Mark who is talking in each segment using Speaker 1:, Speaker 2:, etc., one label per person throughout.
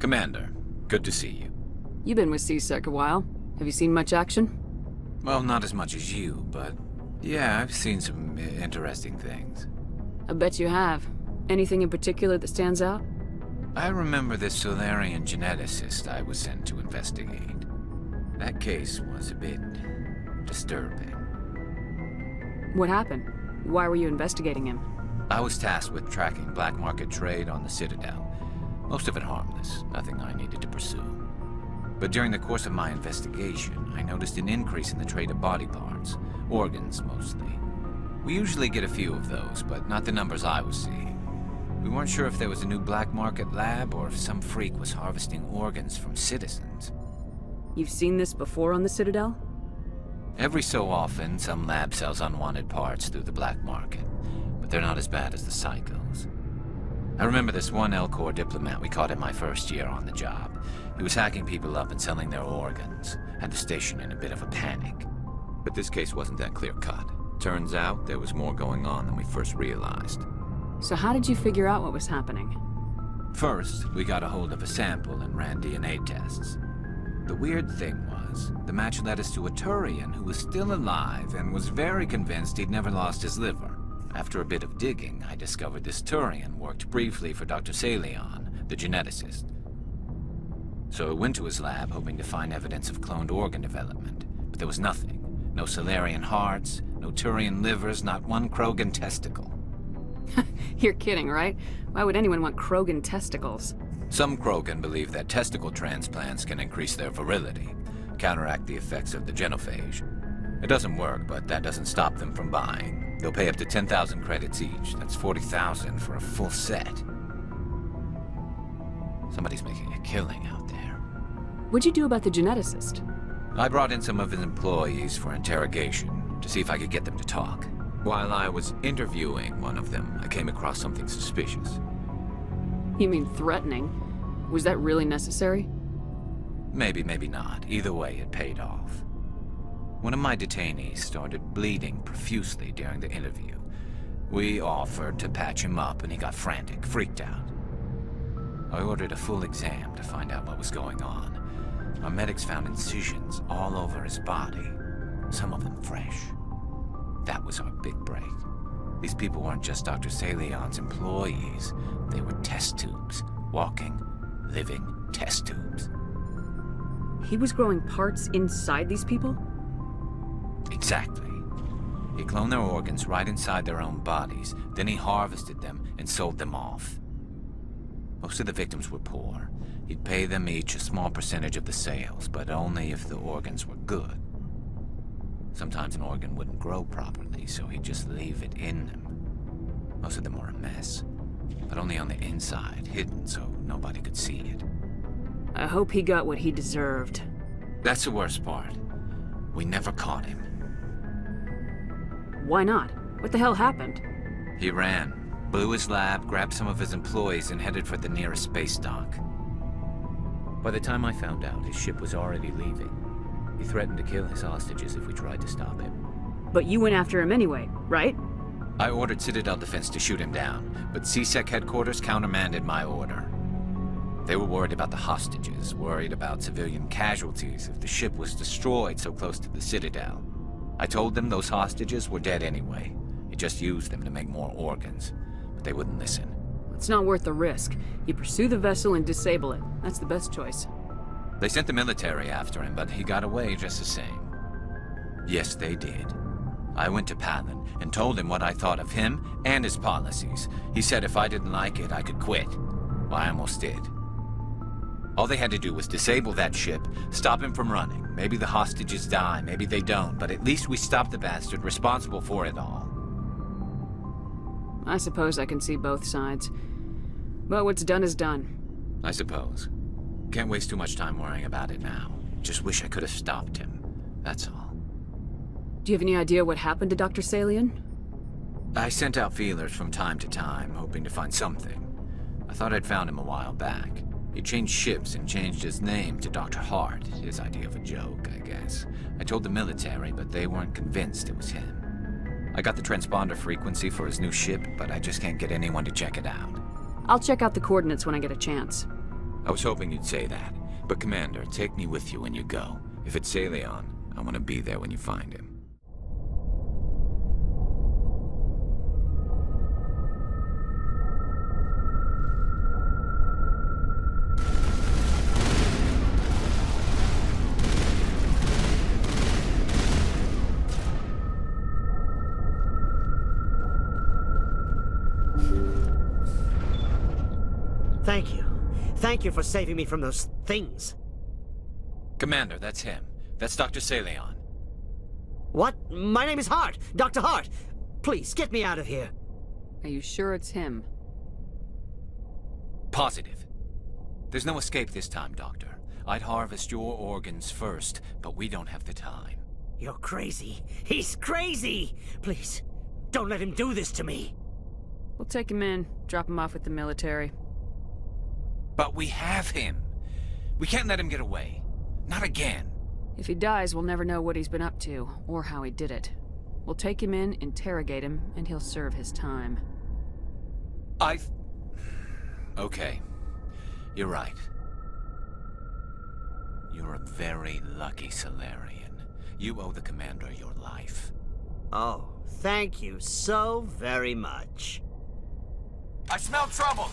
Speaker 1: Commander, good to see you.
Speaker 2: You've been with C-Sec a while. Have you seen much action?
Speaker 1: Well, not as much as you, but yeah, I've seen some interesting things.
Speaker 2: I bet you have. Anything in particular that stands out?
Speaker 1: I remember this Solarian geneticist I was sent to investigate. That case was a bit disturbing.
Speaker 2: What happened? Why were you investigating him?
Speaker 1: I was tasked with tracking black market trade on the Citadel. Most of it harmless, nothing I needed to pursue. But during the course of my investigation, I noticed an increase in the trade of body parts, organs mostly. We usually get a few of those, but not the numbers I was seeing. We weren't sure if there was a new black market lab or if some freak was harvesting organs from citizens.
Speaker 2: You've seen this before on the Citadel?
Speaker 1: Every so often, some lab sells unwanted parts through the black market, but they're not as bad as the psychos. I remember this one Elcor diplomat we caught in my first year on the job. He was hacking people up and selling their organs, had the station in a bit of a panic. But this case wasn't that clear-cut. Turns out there was more going on than we first realized.
Speaker 2: So how did you figure out what was happening?
Speaker 1: First, we got a hold of a sample and ran DNA tests. The weird thing was, the match led us to a Turian who was still alive and was very convinced he'd never lost his liver. After a bit of digging, I discovered this Turian worked briefly for Dr. Saleon, the geneticist. So I went to his lab hoping to find evidence of cloned organ development, but there was nothing. No Solarian hearts, no Turian livers, not one Krogan testicle.
Speaker 2: You're kidding, right? Why would anyone want Krogan testicles?
Speaker 1: Some Krogan believe that testicle transplants can increase their virility, counteract the effects of the genophage. It doesn't work, but that doesn't stop them from buying. They'll pay up to 10,000 credits each. That's 40,000 for a full set. Somebody's making a killing out there.
Speaker 2: What'd you do about the geneticist?
Speaker 1: I brought in some of his employees for interrogation to see if I could get them to talk. While I was interviewing one of them, I came across something suspicious.
Speaker 2: You mean threatening? Was that really necessary?
Speaker 1: Maybe, maybe not. Either way, it paid off. One of my detainees started bleeding profusely during the interview. We offered to patch him up and he got frantic, freaked out. I ordered a full exam to find out what was going on. Our medics found incisions all over his body, some of them fresh. That was our big break. These people weren't just Dr. Saleon's employees. They were test tubes. Walking, living test tubes.
Speaker 2: He was growing parts inside these people?
Speaker 1: Exactly. He cloned their organs right inside their own bodies. Then he harvested them and sold them off. Most of the victims were poor. He'd pay them each a small percentage of the sales, but only if the organs were good. Sometimes an organ wouldn't grow properly, so he'd just leave it in them. Most of them were a mess, but only on the inside, hidden so nobody could see it.
Speaker 2: I hope he got what he deserved.
Speaker 1: That's the worst part. We never caught him.
Speaker 2: Why not? What the hell happened?
Speaker 1: He ran, blew his lab, grabbed some of his employees, and headed for the nearest space dock. By the time I found out, his ship was already leaving. He threatened to kill his hostages if we tried to stop him.
Speaker 2: But you went after him anyway, right?
Speaker 1: I ordered Citadel Defense to shoot him down, but C-Sec headquarters countermanded my order. They were worried about the hostages, worried about civilian casualties if the ship was destroyed so close to the Citadel. I told them those hostages were dead anyway. He just used them to make more organs, but they wouldn't listen.
Speaker 2: It's not worth the risk. You pursue the vessel and disable it. That's the best choice.
Speaker 1: They sent the military after him, but he got away just the same. Yes, they did. I went to Palin and told him what I thought of him and his policies. He said if I didn't like it, I could quit. Well, I almost did. All they had to do was disable that ship, stop him from running. Maybe the hostages die, maybe they don't, but at least we stopped the bastard responsible for it all.
Speaker 2: I suppose I can see both sides. But what's done is done.
Speaker 1: I suppose. Can't waste too much time worrying about it now. Just wish I could have stopped him. That's all.
Speaker 2: Do you have any idea what happened to Dr. Saleon?
Speaker 1: I sent out feelers from time to time, hoping to find something. I thought I'd found him a while back. He changed ships and changed his name to Dr. Hart, his idea of a joke, I guess. I told the military, but they weren't convinced it was him. I got the transponder frequency for his new ship, but I just can't get anyone to check it out.
Speaker 2: I'll check out the coordinates when I get a chance.
Speaker 1: I was hoping you'd say that. But Commander, take me with you when you go. If it's Saleon, I want to be there when you find him.
Speaker 3: Thank you. Thank you for saving me from those things.
Speaker 1: Commander, that's him. That's Dr. Saleon.
Speaker 3: What? My name is Hart. Dr. Hart. Please, get me out of here.
Speaker 2: Are you sure it's him?
Speaker 1: Positive. There's no escape this time, Doctor. I'd harvest your organs first, but we don't have the time.
Speaker 3: You're crazy. He's crazy! Please, don't let him do this to me.
Speaker 2: We'll take him in, drop him off with the military.
Speaker 1: But we have him. We can't let him get away. Not again.
Speaker 2: If he dies, we'll never know what he's been up to, or how he did it. We'll take him in, interrogate him, and he'll serve his time.
Speaker 1: Okay. You're right. You're a very lucky Salarian. You owe the Commander your life.
Speaker 3: Oh, thank you so very much.
Speaker 1: I smell trouble!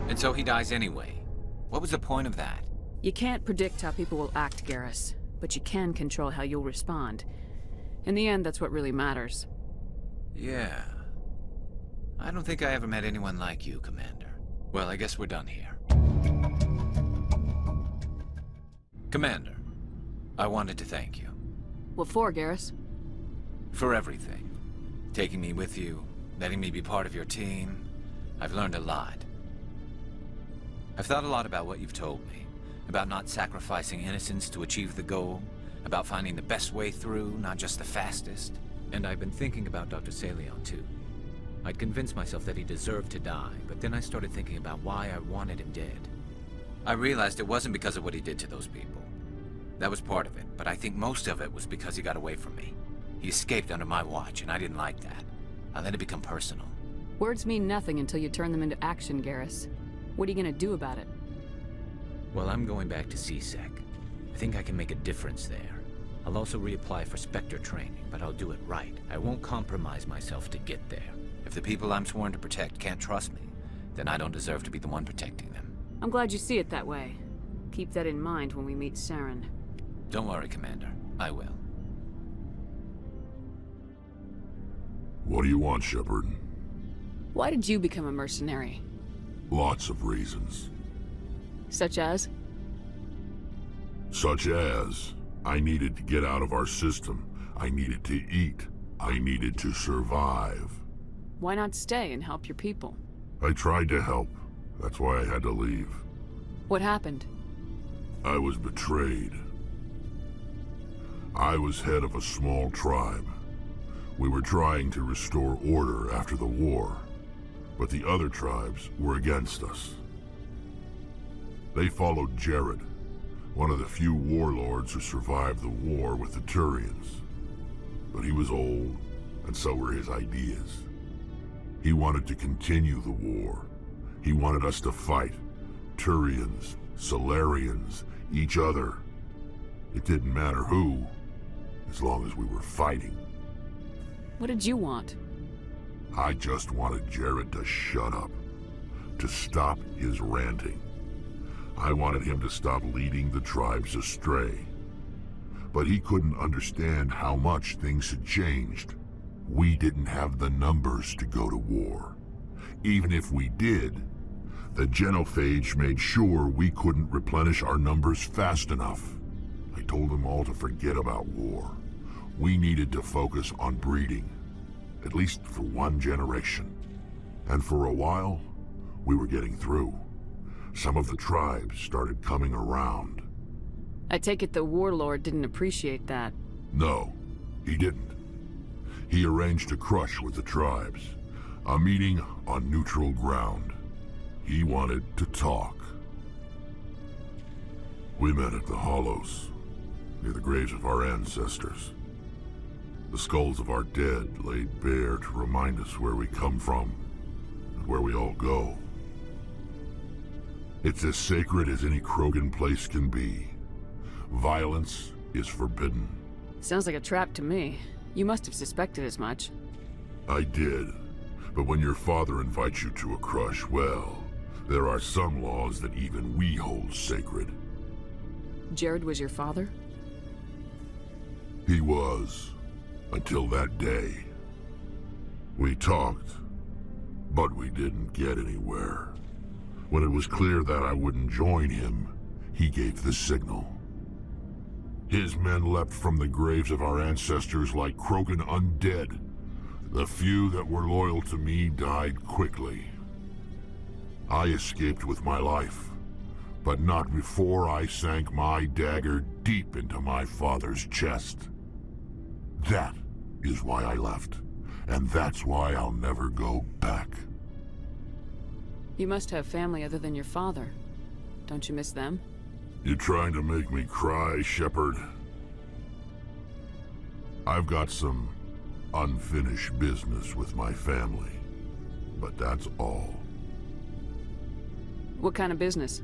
Speaker 1: And so he dies anyway. What was the point of that?
Speaker 2: You can't predict how people will act, Garrus, but you can control how you'll respond. In the end, that's what really matters.
Speaker 1: Yeah. I don't think I ever met anyone like you, Commander. Well, I guess we're done here. Commander, I wanted to thank you.
Speaker 2: What for, Garrus?
Speaker 1: For everything. Taking me with you, letting me be part of your team. I've learned a lot. I've thought a lot about what you've told me. About not sacrificing innocence to achieve the goal. About finding the best way through, not just the fastest. And I've been thinking about Dr. Saleon, too. I'd convinced myself that he deserved to die, but then I started thinking about why I wanted him dead. I realized it wasn't because of what he did to those people. That was part of it, but I think most of it was because he got away from me. He escaped under my watch, and I didn't like that. I let it become personal.
Speaker 2: Words mean nothing until you turn them into action, Garrus. What are you gonna do about it?
Speaker 1: Well, I'm going back to C-Sec. I think I can make a difference there. I'll also reapply for Spectre training, but I'll do it right. I won't compromise myself to get there. If the people I'm sworn to protect can't trust me, then I don't deserve to be the one protecting them.
Speaker 2: I'm glad you see it that way. Keep that in mind when we meet Saren.
Speaker 1: Don't worry, Commander. I will.
Speaker 4: What do you want, Shepard?
Speaker 2: Why did you become a mercenary?
Speaker 4: Lots of reasons.
Speaker 2: Such as?
Speaker 4: Such as, I needed to get out of our system. I needed to eat. I needed to survive.
Speaker 2: Why not stay and help your people?
Speaker 4: I tried to help. That's why I had to leave.
Speaker 2: What happened?
Speaker 4: I was betrayed. I was head of a small tribe. We were trying to restore order after the war, but the other tribes were against us. They followed Jared, one of the few warlords who survived the war with the Turians. But he was old, and so were his ideas. He wanted to continue the war. He wanted us to fight. Turians, Salarians, each other. It didn't matter who, as long as we were fighting.
Speaker 2: What did you want?
Speaker 4: I just wanted Jared to shut up, to stop his ranting. I wanted him to stop leading the tribes astray. But he couldn't understand how much things had changed. We didn't have the numbers to go to war. Even if we did, the genophage made sure we couldn't replenish our numbers fast enough. I told them all to forget about war. We needed to focus on breeding, at least for one generation. And for a while, we were getting through. Some of the tribes started coming around.
Speaker 2: I take it the warlord didn't appreciate that.
Speaker 4: No, he didn't. He arranged a crush with the tribes, a meeting on neutral ground. He wanted to talk. We met at the Hollows, near the graves of our ancestors. The skulls of our dead laid bare to remind us where we come from and where we all go. It's as sacred as any Krogan place can be. Violence is forbidden.
Speaker 2: Sounds like a trap to me. You must have suspected as much.
Speaker 4: I did. But when your father invites you to a crush, well, there are some laws that even we hold sacred.
Speaker 2: Jared was your father?
Speaker 4: He was. Until that day. We talked, but we didn't get anywhere. When it was clear that I wouldn't join him, he gave the signal. His men leapt from the graves of our ancestors like Krogan undead. The few that were loyal to me died quickly. I escaped with my life, but not before I sank my dagger deep into my father's chest. That is why I left, and that's why I'll never go back.
Speaker 2: You must have family other than your father. Don't you miss them?
Speaker 4: You trying to make me cry, Shepard? I've got some unfinished business with my family, but that's all.
Speaker 2: What kind of business?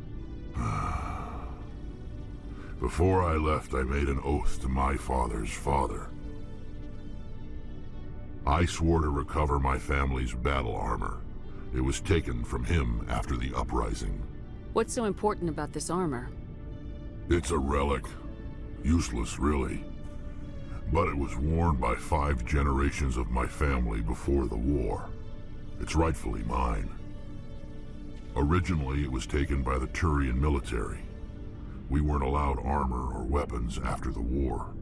Speaker 4: Before I left, I made an oath to my father's father. I swore to recover my family's battle armor. It was taken from him after the uprising.
Speaker 2: What's so important about this armor?
Speaker 4: It's a relic. Useless, really. But it was worn by 5 generations of my family before the war. It's rightfully mine. Originally, it was taken by the Turian military. We weren't allowed armor or weapons after the war.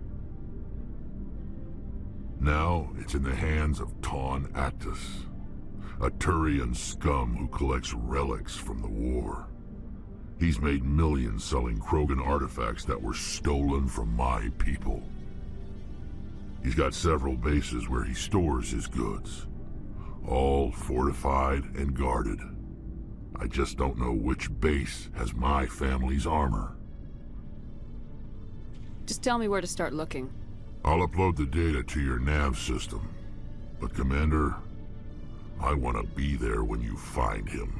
Speaker 4: Now, it's in the hands of Taun Actus, a Turian scum who collects relics from the war. He's made millions selling Krogan artifacts that were stolen from my people. He's got several bases where he stores his goods, all fortified and guarded. I just don't know which base has my family's armor.
Speaker 2: Just tell me where to start looking.
Speaker 4: I'll upload the data to your nav system. But Commander, I want to be there when you find him.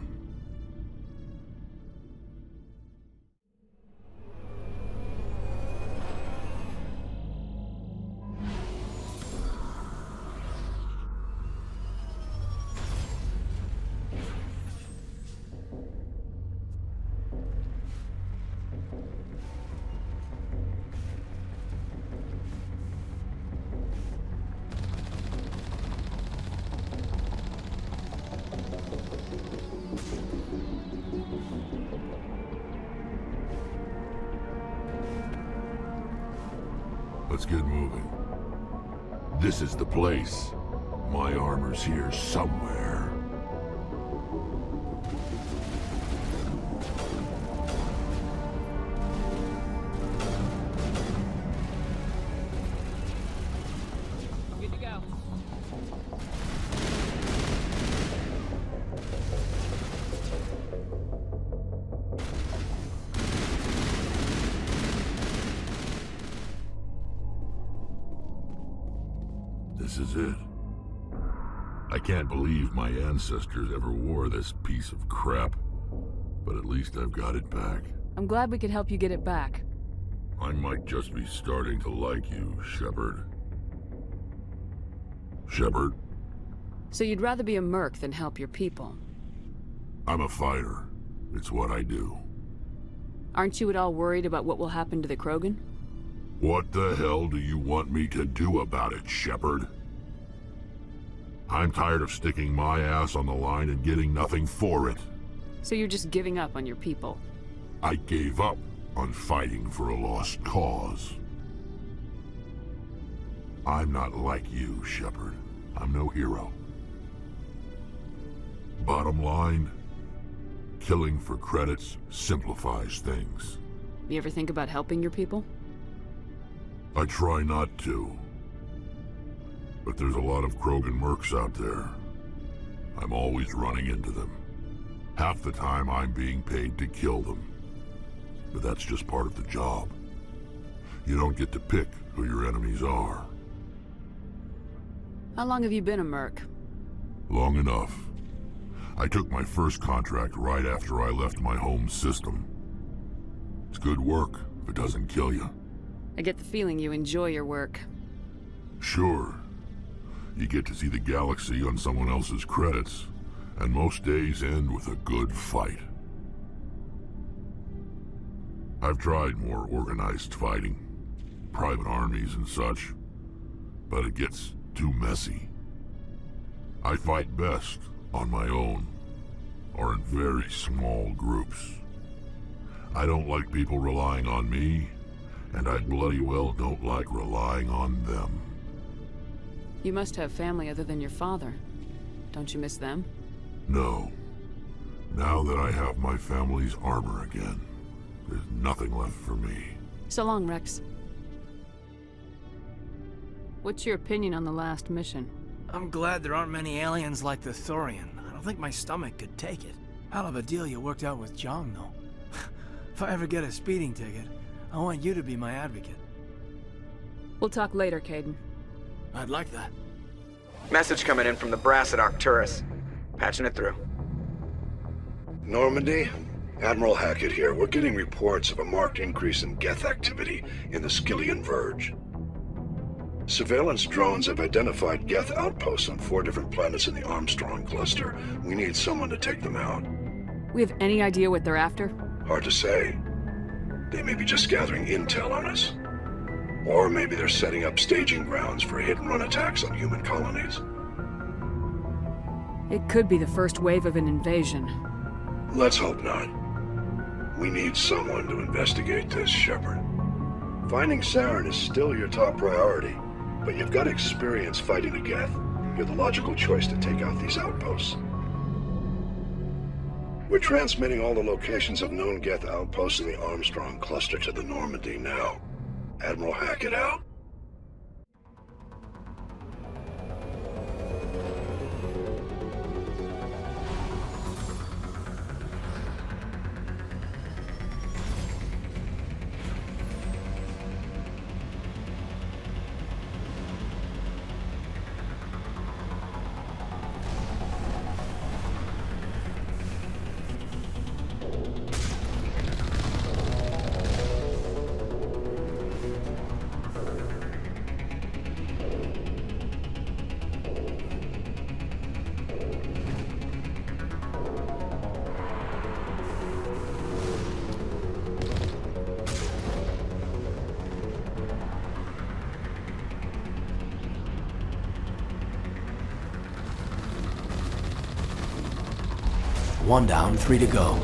Speaker 4: Let's get moving. This is the place. My armor's here somewhere.
Speaker 2: Good to go.
Speaker 4: This is it. I can't believe my ancestors ever wore this piece of crap, but at least I've got it back.
Speaker 2: I'm glad we could help you get it back.
Speaker 4: I might just be starting to like you, Shepard. Shepard,
Speaker 2: So you'd rather be a merc than help your people?
Speaker 4: I'm a fighter. It's what I do.
Speaker 2: Aren't you at all worried about what will happen to the Krogan?
Speaker 4: What the hell do you want me to do about it, Shepard? I'm tired of sticking my ass on the line and getting nothing for it.
Speaker 2: So you're just giving up on your people?
Speaker 4: I gave up on fighting for a lost cause. I'm not like you, Shepard. I'm no hero. Bottom line, killing for credits simplifies things.
Speaker 2: You ever think about helping your people?
Speaker 4: I try not to. But there's a lot of Krogan mercs out there. I'm always running into them. Half the time I'm being paid to kill them. But that's just part of the job. You don't get to pick who your enemies are.
Speaker 2: How long have you been a merc?
Speaker 4: Long enough. I took my first contract right after I left my home system. It's good work if it doesn't kill you.
Speaker 2: I get the feeling you enjoy your work.
Speaker 4: Sure. You get to see the galaxy on someone else's credits, and most days end with a good fight. I've tried more organized fighting, private armies and such, but it gets too messy. I fight best on my own, or in very small groups. I don't like people relying on me, and I bloody well don't like relying on them.
Speaker 2: You must have family other than your father. Don't you miss them?
Speaker 4: No. Now that I have my family's armor again, there's nothing left for me.
Speaker 2: So long, Wrex. What's your opinion on the last mission?
Speaker 5: I'm glad there aren't many aliens like the Thorian. I don't think my stomach could take it. Hell of a deal you worked out with Jong, though. If I ever get a speeding ticket, I want you to be my advocate.
Speaker 2: We'll talk later, Caden.
Speaker 5: I'd like that.
Speaker 6: Message coming in from the brass at Arcturus. Patching it through.
Speaker 7: Normandy? Admiral Hackett here. We're getting reports of a marked increase in Geth activity in the Saleon Verge. Surveillance drones have identified Geth outposts on 4 different planets in the Armstrong cluster. We need someone to take them out.
Speaker 2: We have any idea what they're after?
Speaker 7: Hard to say. They may be just gathering intel on us. Or maybe they're setting up staging grounds for hit-and-run attacks on human colonies.
Speaker 2: It could be the first wave of an invasion.
Speaker 7: Let's hope not. We need someone to investigate this, Shepard. Finding Saren is still your top priority, but you've got experience fighting the Geth. You're the logical choice to take out these outposts. We're transmitting all the locations of known Geth outposts in the Armstrong cluster to the Normandy now. Admiral Hackett out.
Speaker 5: One down, 3 to go.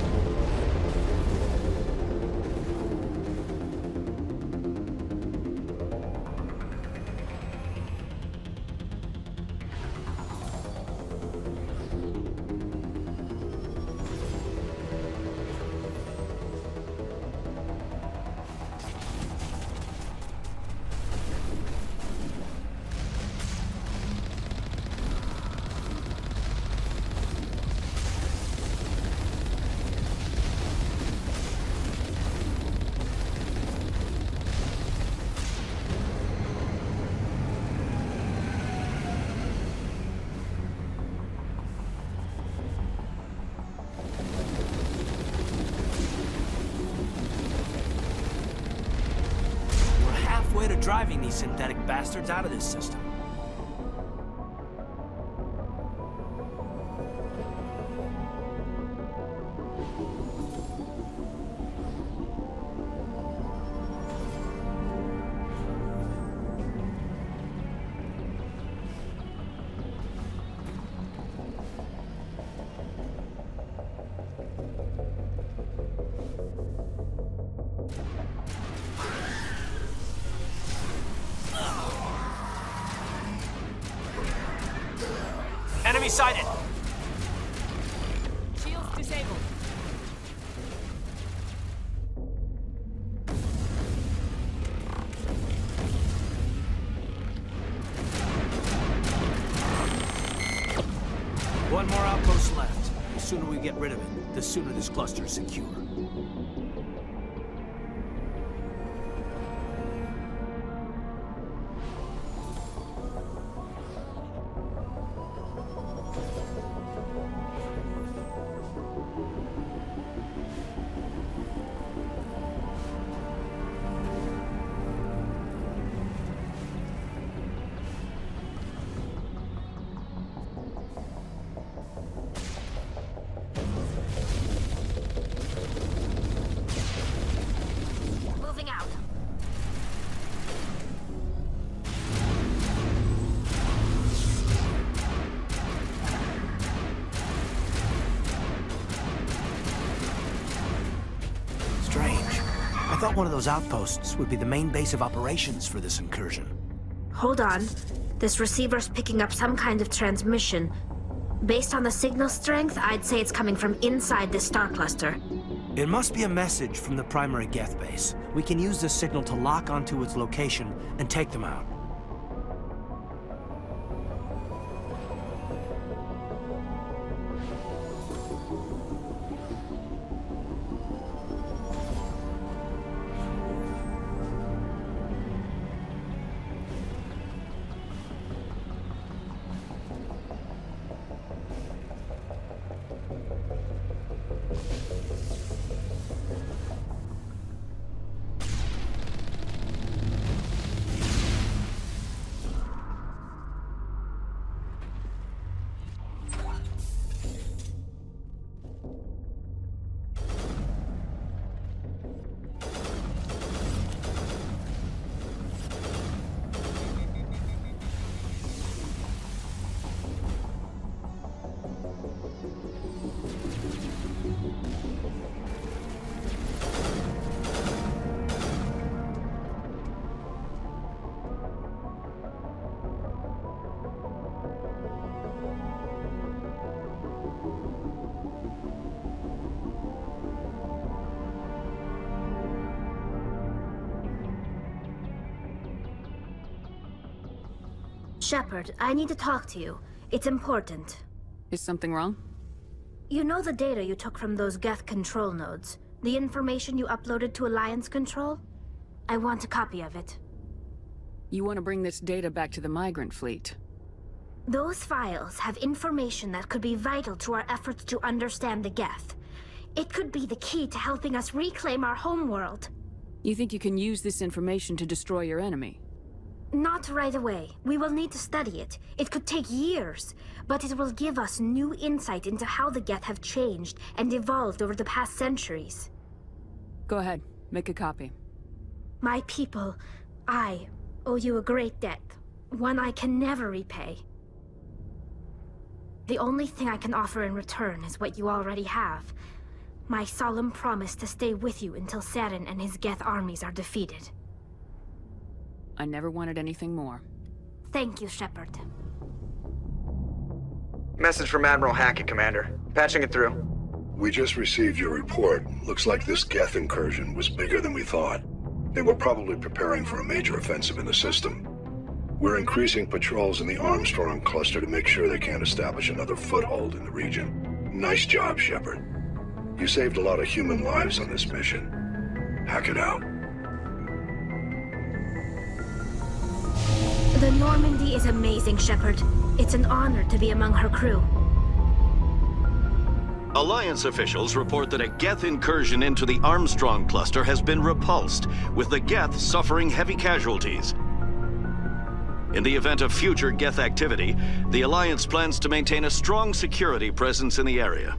Speaker 5: To driving these synthetic bastards out of this system. Enemy sighted!
Speaker 2: Shields disabled.
Speaker 5: One more outpost left. The sooner we get rid of it, the sooner this cluster is secure. thought one of those outposts would be the main base of operations for this incursion.
Speaker 8: Hold on. This receiver's picking up some kind of transmission. Based on the signal strength, I'd say it's coming from inside this star cluster.
Speaker 5: It must be a message from the primary Geth base. We can use this signal to lock onto its location and take them out.
Speaker 8: Shepard, I need to talk to you. It's important.
Speaker 2: Is something wrong?
Speaker 8: You know the data you took from those Geth control nodes? The information you uploaded to Alliance Control? I want a copy of it.
Speaker 2: You want to bring this data back to the migrant fleet?
Speaker 8: Those files have information that could be vital to our efforts to understand the Geth. It could be the key to helping us reclaim our homeworld.
Speaker 2: You think you can use this information to destroy your enemy?
Speaker 8: Not right away. We will need to study it. It could take years, but it will give us new insight into how the Geth have changed and evolved over the past centuries.
Speaker 2: Go ahead, make a copy.
Speaker 8: My people, I owe you a great debt, one I can never repay. The only thing I can offer in return is what you already have. My solemn promise to stay with you until Saleon and his Geth armies are defeated.
Speaker 2: I never wanted anything more.
Speaker 8: Thank you, Shepard.
Speaker 6: Message from Admiral Hackett, Commander. Patching it through.
Speaker 7: We just received your report. Looks like this Geth incursion was bigger than we thought. They were probably preparing for a major offensive in the system. We're increasing patrols in the Armstrong cluster to make sure they can't establish another foothold in the region. Nice job, Shepard. You saved a lot of human lives on this mission. Hackett out.
Speaker 8: The Normandy is amazing, Shepard. It's an honor to be among her crew.
Speaker 9: Alliance officials report that a Geth incursion into the Armstrong cluster has been repulsed, with the Geth suffering heavy casualties. In the event of future Geth activity, the Alliance plans to maintain a strong security presence in the area.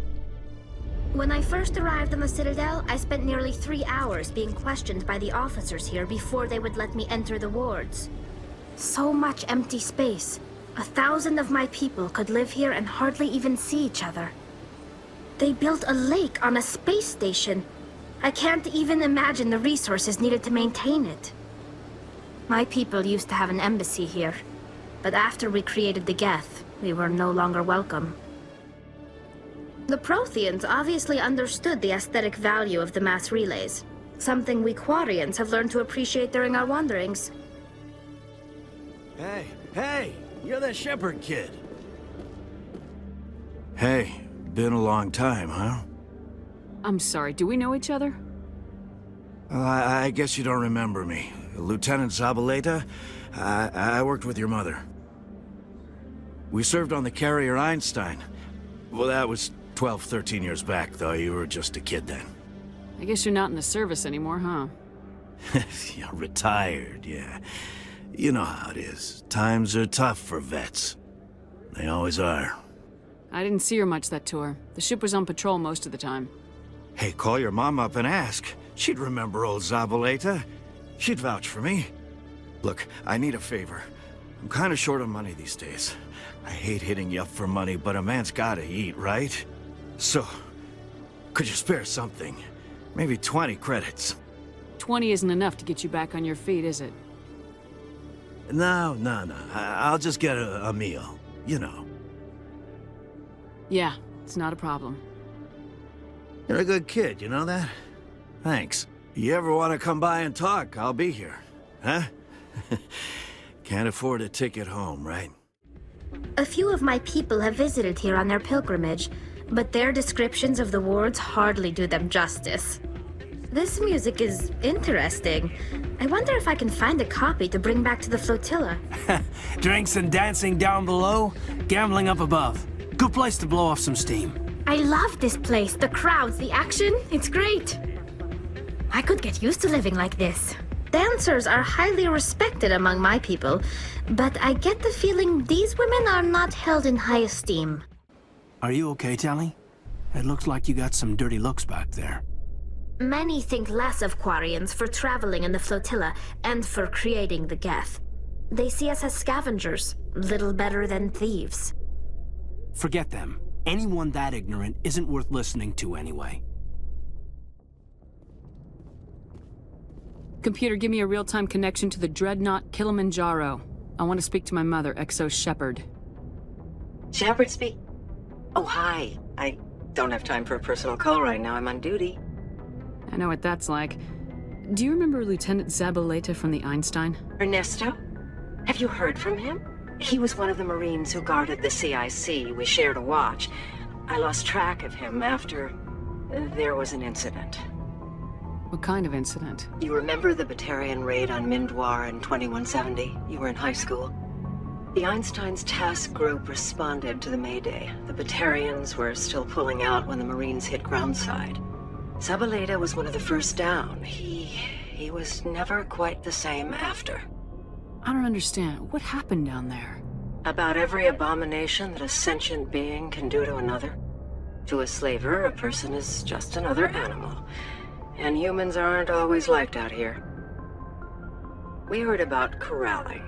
Speaker 8: When I first arrived on the Citadel, I spent nearly 3 hours being questioned by the officers here before they would let me enter the wards. So much empty space. 1,000 of my people could live here and hardly even see each other. They built a lake on a space station. I can't even imagine the resources needed to maintain it. My people used to have an embassy here, but after we created the Geth, we were no longer welcome. The Protheans obviously understood the aesthetic value of the mass relays, something we Quarians have learned to appreciate during our wanderings.
Speaker 5: Hey, you're that Shepard kid. Hey, been a long time, huh?
Speaker 2: I'm sorry, do we know each other?
Speaker 5: Well, I guess you don't remember me. Lieutenant Zabaleta? I worked with your mother. We served on the carrier Einstein. Well, that was 12, 13 years back, though. You were just a kid then.
Speaker 2: I guess you're not in the service anymore, huh?
Speaker 5: Yeah, retired, yeah. You know how it is. Times are tough for vets. They always are.
Speaker 2: I didn't see her much that tour. The ship was on patrol most of the time.
Speaker 5: Hey, call your mom up and ask. She'd remember old Zabaleta. She'd vouch for me. Look, I need a favor. I'm kind of short on money these days. I hate hitting you up for money, but a man's gotta eat, right? So, could you spare something? Maybe 20 credits.
Speaker 2: 20 isn't enough to get you back on your feet, is it?
Speaker 5: No. I'll just get a meal. You know.
Speaker 2: Yeah, it's not a problem.
Speaker 5: You're a good kid, you know that? Thanks. You ever want to come by and talk, I'll be here. Huh? Can't afford a ticket home, right?
Speaker 8: A few of my people have visited here on their pilgrimage, but their descriptions of the wards hardly do them justice. This music is interesting. I wonder if I can find a copy to bring back to the flotilla.
Speaker 3: Drinks and dancing down below, gambling up above. Good place to blow off some steam.
Speaker 8: I love this place, the crowds, the action, it's great. I could get used to living like this. Dancers are highly respected among my people, but I get the feeling these women are not held in high esteem.
Speaker 3: Are you okay, Tali? It looks like you got some dirty looks back there.
Speaker 8: Many think less of Quarians for traveling in the flotilla and for creating the Geth. They see us as scavengers, little better than thieves.
Speaker 3: Forget them. Anyone that ignorant isn't worth listening to anyway.
Speaker 2: Computer, give me a real-time connection to the Dreadnought Kilimanjaro. I want to speak to my mother, Exo Shepard.
Speaker 10: Shepard speak? Oh, hi. I don't have time for a personal call right now. I'm on duty.
Speaker 2: I know what that's like. Do you remember Lieutenant Zabaleta from the Einstein?
Speaker 10: Ernesto? Have you heard from him? He was one of the Marines who guarded the CIC. We shared a watch. I lost track of him after there was an incident.
Speaker 2: What kind of incident?
Speaker 10: You remember the Batarian raid on Mindwar in 2170? You were in high school. The Einstein's task group responded to the Mayday. The Batarians were still pulling out when the Marines hit groundside. Zabaleta was one of the first down. He was never quite the same after.
Speaker 2: I don't understand. What happened down there?
Speaker 10: About every abomination that a sentient being can do to another. To a slaver, a person is just another animal. And humans aren't always liked out here. We heard about corralling,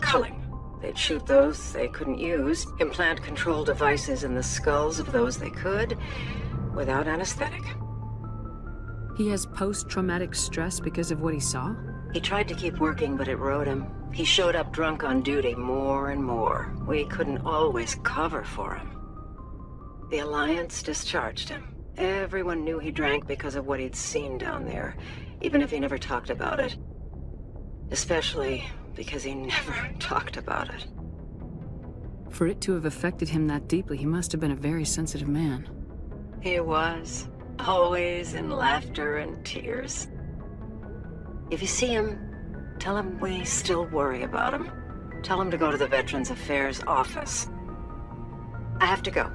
Speaker 10: culling. They'd shoot those they couldn't use, implant control devices in the skulls of those they could, without anesthetic.
Speaker 2: He has post-traumatic stress because of what he saw?
Speaker 10: He tried to keep working, but it rode him. He showed up drunk on duty more and more. We couldn't always cover for him. The Alliance discharged him. Everyone knew he drank because of what he'd seen down there, even if he never talked about it. Especially because he never talked about it.
Speaker 2: For it to have affected him that deeply, he must have been a very sensitive man.
Speaker 10: He was. Always in laughter and tears. If you see him, tell him we still worry about him. Tell him to go to the Veterans Affairs office. I have to go.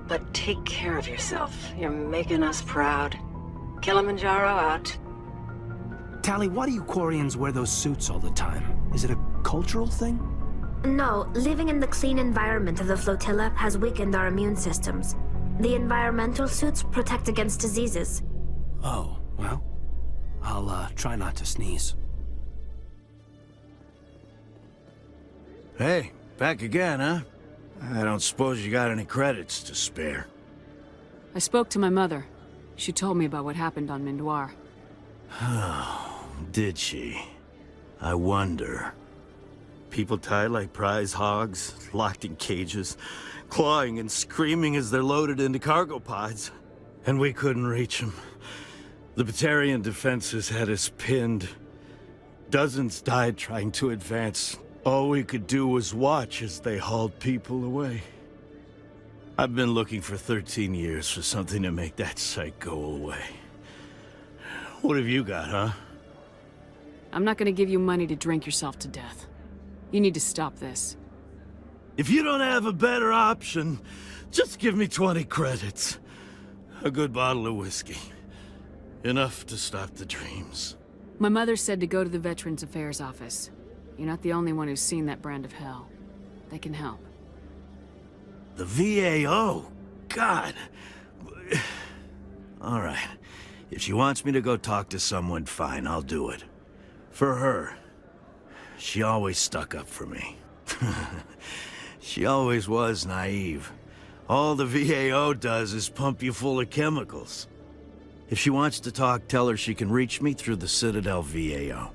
Speaker 10: But take care of yourself. You're making us proud. Kilimanjaro out.
Speaker 3: Tali, why do you Quarians wear those suits all the time? Is it a cultural thing?
Speaker 8: No, living in the clean environment of the flotilla has weakened our immune systems. The environmental suits protect against diseases.
Speaker 3: Oh, well, I'll try not to sneeze.
Speaker 5: Hey, back again, huh? I don't suppose you got any credits to spare.
Speaker 2: I spoke to my mother. She told me about what happened on Mindwar.
Speaker 5: Oh, did she? I wonder. People tied like prize hogs, locked in cages, clawing and screaming as they're loaded into cargo pods. And we couldn't reach them. The Batarian defenses had us pinned. Dozens died trying to advance. All we could do was watch as they hauled people away. I've been looking for 13 years for something to make that sight go away. What have you got, huh?
Speaker 2: I'm not gonna give you money to drink yourself to death. You need to stop this.
Speaker 5: If you don't have a better option, just give me 20 credits. A good bottle of whiskey. Enough to stop the dreams.
Speaker 2: My mother said to go to the Veterans Affairs office. You're not the only one who's seen that brand of hell. They can help.
Speaker 5: The VAO? God. All right. If she wants me to go talk to someone, fine, I'll do it. For her. She always stuck up for me. She always was naive. All the VAO does is pump you full of chemicals. If she wants to talk, tell her she can reach me through the Citadel VAO.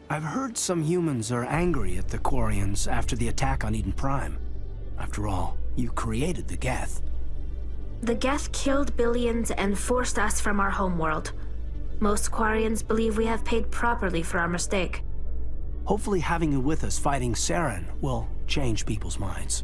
Speaker 11: I've heard some humans are angry at the Quarians after the attack on Eden Prime. After all, you created the Geth.
Speaker 8: The Geth killed billions and forced us from our homeworld. Most Quarians believe we have paid properly for our mistake.
Speaker 11: Hopefully having you with us fighting Saren will change people's minds.